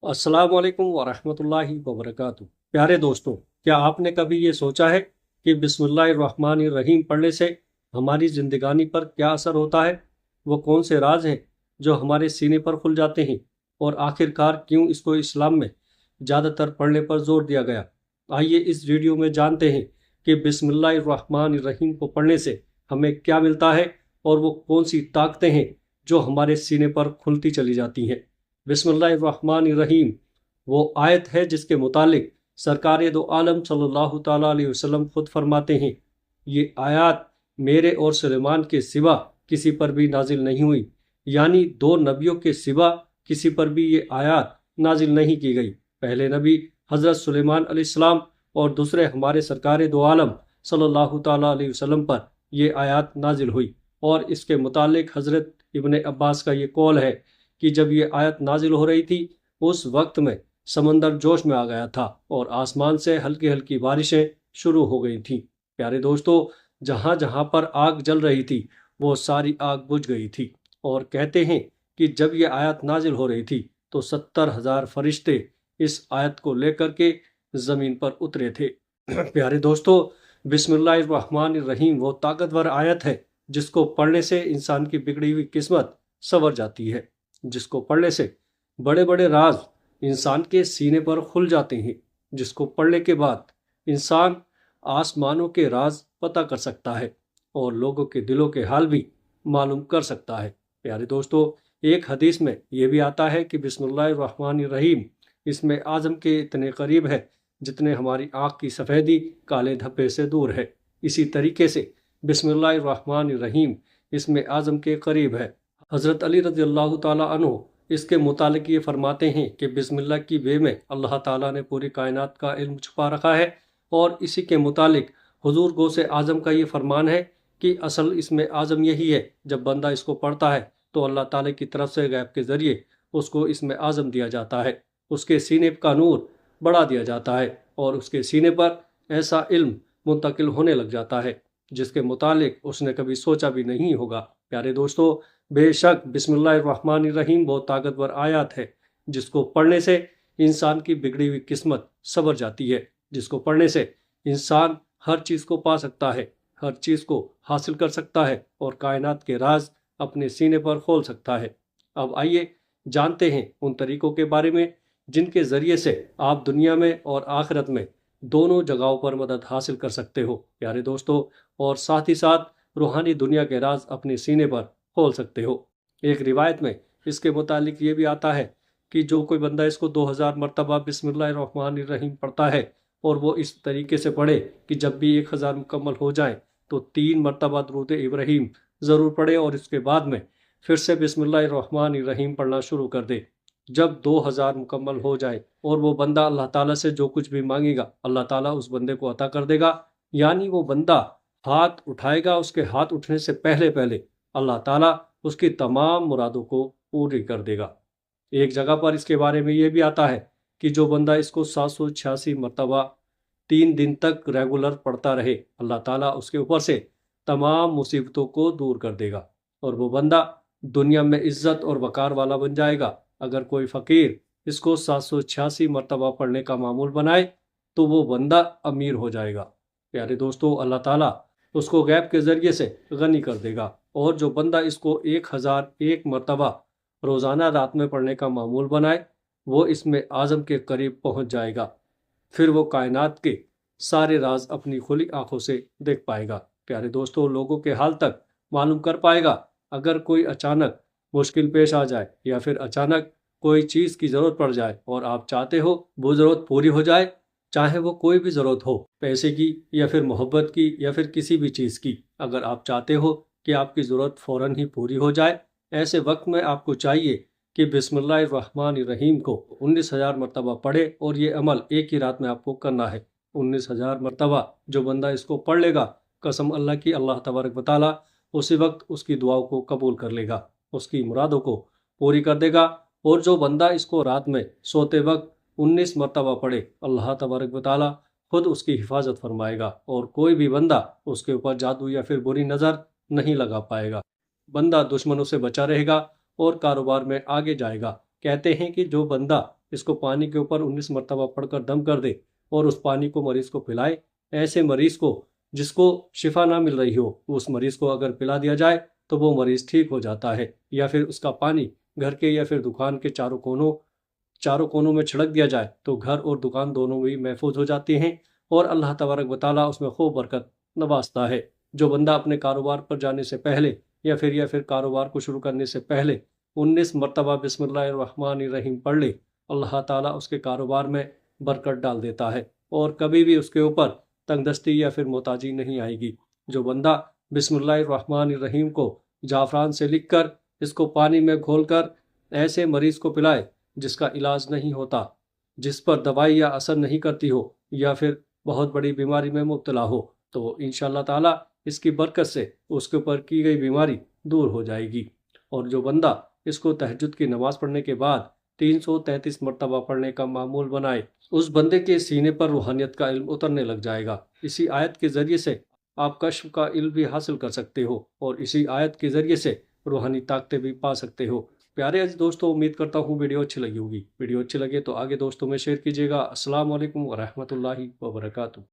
अस्सलाम वालेकुम वरहमतुल्लाहि वबरकातुहू। प्यारे दोस्तों, क्या आपने कभी ये सोचा है कि बिस्मिल्लाहिर्रहमानिर्रहीम पढ़ने से हमारी जिंदगानी पर क्या असर होता है? वो कौन से राज हैं जो हमारे सीने पर खुल जाते हैं, और आखिरकार क्यों इसको इस्लाम में ज़्यादातर पढ़ने पर जोर दिया गया? आइए इस वीडियो में जानते हैं कि बिस्मिल्लाहिर्रहमानिर्रहीम को पढ़ने से हमें क्या मिलता है और वो कौन सी ताकतें हैं जो हमारे सीने पर खुलती चली जाती हैं। बिस्मिल्लाहिर्रहमानिर्रहीम वो आयत है जिसके मुतालिक सरकार दो आलम सल्लल्लाहु ताला अलैहि वसल्लम खुद फरमाते हैं, ये आयत मेरे और सुलेमान के सिवा किसी पर भी नाजिल नहीं हुई, यानी दो नबियों के सिवा किसी पर भी ये आयत नाजिल नहीं की गई। पहले नबी हज़रत सुलेमान अलैहिस्सलाम और दूसरे हमारे सरकार दो आलम सल्लल्लाहु ताला अलैहि वसल्लम पर ये आयत नाजिल हुई। और इसके मुतालिक हज़रत इब्ने अब्बास का ये कौल है कि जब ये आयत नाजिल हो रही थी उस वक्त में समंदर जोश में आ गया था और आसमान से हल्की हल्की बारिशें शुरू हो गई थीं। प्यारे दोस्तों, जहाँ जहाँ पर आग जल रही थी वो सारी आग बुझ गई थी। और कहते हैं कि जब ये आयत नाजिल हो रही थी तो 70,000 फरिश्ते इस आयत को लेकर के ज़मीन पर उतरे थे। प्यारे दोस्तों, बिस्मिल्लाहिर्रहमानिर्रहीम वो ताकतवर आयत है जिसको पढ़ने से इंसान की बिगड़ी हुई किस्मत संवर जाती है, जिसको पढ़ने से बड़े बड़े राज इंसान के सीने पर खुल जाते हैं, जिसको पढ़ने के बाद इंसान आसमानों के राज पता कर सकता है और लोगों के दिलों के हाल भी मालूम कर सकता है। प्यारे दोस्तों, एक हदीस में यह भी आता है कि बिस्मिल्लाहिर्रहमानिर्रहीम इसमें आज़म के इतने करीब है जितने हमारी आँख की सफ़ेदी काले धब्बे से दूर है। इसी तरीके से बिस्मिल्लाहिर्रहमानिर्रहीम इसमें आज़म के करीब है। हज़रत अली रज़ी अल्लाह ताला अन्हु इसके मुतालिक ये फरमाते हैं कि बिस्मिल्लाह की वे में अल्लाह ताला ने पूरी कायनात का इल्म छुपा रखा है। और इसी के मुतालिक हुजूर गौसे आज़म का ये फरमान है कि असल इसमें आज़म यही है, जब बंदा इसको पढ़ता है तो अल्लाह ताला की तरफ से गैब के ज़रिए उसको इसमें आज़म दिया जाता है, उसके सीने का नूर बढ़ा दिया जाता है और उसके सीने पर ऐसा इल्म मुंतकिल होने लग जाता है जिसके मुतालिक उसने कभी सोचा भी नहीं होगा। प्यारे दोस्तों, बेशक बिस्मिल्लाहिर्रहमानिर्रहीम बहुत ताकतवर आयत है जिसको पढ़ने से इंसान की बिगड़ी हुई किस्मत संवर जाती है, जिसको पढ़ने से इंसान हर चीज़ को पा सकता है, हर चीज़ को हासिल कर सकता है और कायनात के राज अपने सीने पर खोल सकता है। अब आइए जानते हैं उन तरीकों के बारे में जिनके ज़रिए से आप दुनिया में और आखिरत में दोनों जगहों पर मदद हासिल कर सकते हो प्यारे दोस्तों, और साथ ही साथ रूहानी दुनिया के राज अपने सीने पर खोल सकते हो। एक रिवायत में इसके मुतालिक ये भी आता है कि जो कोई बंदा इसको 2000 मरतबा बिस्मिल्लाहिर्रहमानिर्रहीम पढ़ता है और वो इस तरीके से पढ़े कि जब भी 1000 मुकम्मल हो जाए तो 3 मरतबा दुरूद इब्राहीम ज़रूर पढ़े और इसके बाद में फिर से बिस्मिल्लाहिर्रहमानिर्रहीम पढ़ना शुरू कर दे। जब 2000 मुकम्मल हो जाए और वो बंदा अल्लाह ताला से जो कुछ भी मांगेगा अल्लाह ताला उस बंदे को अता कर देगा, यानी वो बंदा हाथ उठाएगा, उसके हाथ उठने से पहले पहले अल्लाह ताला उसकी तमाम मुरादों को पूरी कर देगा। एक जगह पर इसके बारे में ये भी आता है कि जो बंदा इसको 786 मरतबा 3 दिन तक रेगुलर पढ़ता रहे अल्लाह ताला उसके ऊपर से तमाम मुसीबतों को दूर कर देगा और वो बंदा दुनिया में इज्जत और वकार वाला बन जाएगा। अगर कोई फ़कीर इसको 786 मरतबा पढ़ने का मामूल बनाए तो वो बंदा अमीर हो जाएगा। प्यारे दोस्तों, अल्लाह ताला उसको गैब के ज़रिए से गनी कर देगा। और जो बंदा इसको 1001 मरतबा रोज़ाना रात में पढ़ने का मामूल बनाए वो इसमें आज़म के करीब पहुंच जाएगा। फिर वो कायनात के सारे राज अपनी खुली आंखों से देख पाएगा। प्यारे दोस्तों, लोगों के हाल तक मालूम कर पाएगा। अगर कोई अचानक मुश्किल पेश आ जाए या फिर अचानक कोई चीज़ की ज़रूरत पड़ जाए और आप चाहते हो वो ज़रूरत पूरी हो जाए, चाहे वो कोई भी ज़रूरत हो, पैसे की या फिर मोहब्बत की या फिर किसी भी चीज़ की, अगर आप चाहते हो कि आपकी ज़रूरत फ़ौरन ही पूरी हो जाए, ऐसे वक्त में आपको चाहिए कि बिस्मिल्लाहिर्रहमानिर्रहीम को 19,000 मरतबा पढ़े और ये अमल एक ही रात में आपको करना है। 19,000 मरतबा जो बंदा इसको पढ़ लेगा, कसम अल्लाह की, अल्लाह तबारक व तआला उसी वक्त उसकी दुआओं को कबूल कर लेगा, उसकी मुरादों को पूरी कर देगा। और जो बंदा इसको रात में सोते वक्त 19 मरतबा पढ़े, अल्लाह तबारक व तआला खुद उसकी हिफाजत फरमाएगा और कोई भी बंदा उसके ऊपर जादू या फिर बुरी नज़र नहीं लगा पाएगा। बंदा दुश्मनों से बचा रहेगा और कारोबार में आगे जाएगा। कहते हैं कि जो बंदा اس کو پانی کے اوپر 19 مرتبہ پڑھ کر دم کر دے اور اس پانی کو مریض کو پلائے۔ ایسے مریض کو جس کو شفا نہ مل رہی ہو، اس مریض کو اگر پلا دیا جائے تو وہ مریض ٹھیک ہو جاتا ہے، یا پھر اس کا پانی گھر کے یا پھر دکان کے چاروں کونوں میں چھڑک دیا جائے تو گھر اور دکان دونوں بھی محفوظ ہو جاتے ہیں، اور اللہ تبارک و تعالیٰ اس میں خوب برکت نوازتا ہے۔ جو بندہ اپنے کاروبار پر جانے سے پہلے یا پھر کاروبار کو شروع کرنے سے پہلے 19 مرتبہ بسم اللہ الرحمن الرحیم پڑھ لے، اللہ تعالیٰ اس کے کاروبار میں برکت ڈال دیتا ہے، اور کبھی بھی اس کے اوپر تنگ دستی یا پھر محتاجی نہیں آئے گی۔ جو بندہ بسم اللہ الرحمن الرحیم کو زعفران سے لکھ کر اس کو پانی میں گھول کر ایسے مریض کو پلائے جس کا علاج نہیں ہوتا، جس پر دوائی یا اثر نہیں کرتی ہو، یا پھر بہت بڑی بیماری میں مبتلا ہو، تو انشاءاللہ تعالیٰ اس کی برکت سے اس کے اوپر کی گئی بیماری دور ہو جائے گی۔ اور جو بندہ اس کو تہجد کی نماز پڑھنے کے بعد 333 مرتبہ پڑھنے کا معمول بنائے، اس بندے کے سینے پر روحانیت کا علم اترنے لگ جائے گا۔ اسی آیت کے ذریعے سے آپ کشف کا علم بھی حاصل کر سکتے ہو، اور اسی آیت کے ذریعے سے روحانی طاقتیں بھی پا سکتے ہو۔ پیارے عزیز دوستوں، امید کرتا ہوں ویڈیو اچھی لگی ہوگی۔ ویڈیو اچھی لگے تو آگے دوستوں میں شیئر کیجیے گا۔ السلام علیکم ورحمۃ اللہ وبرکاتہ۔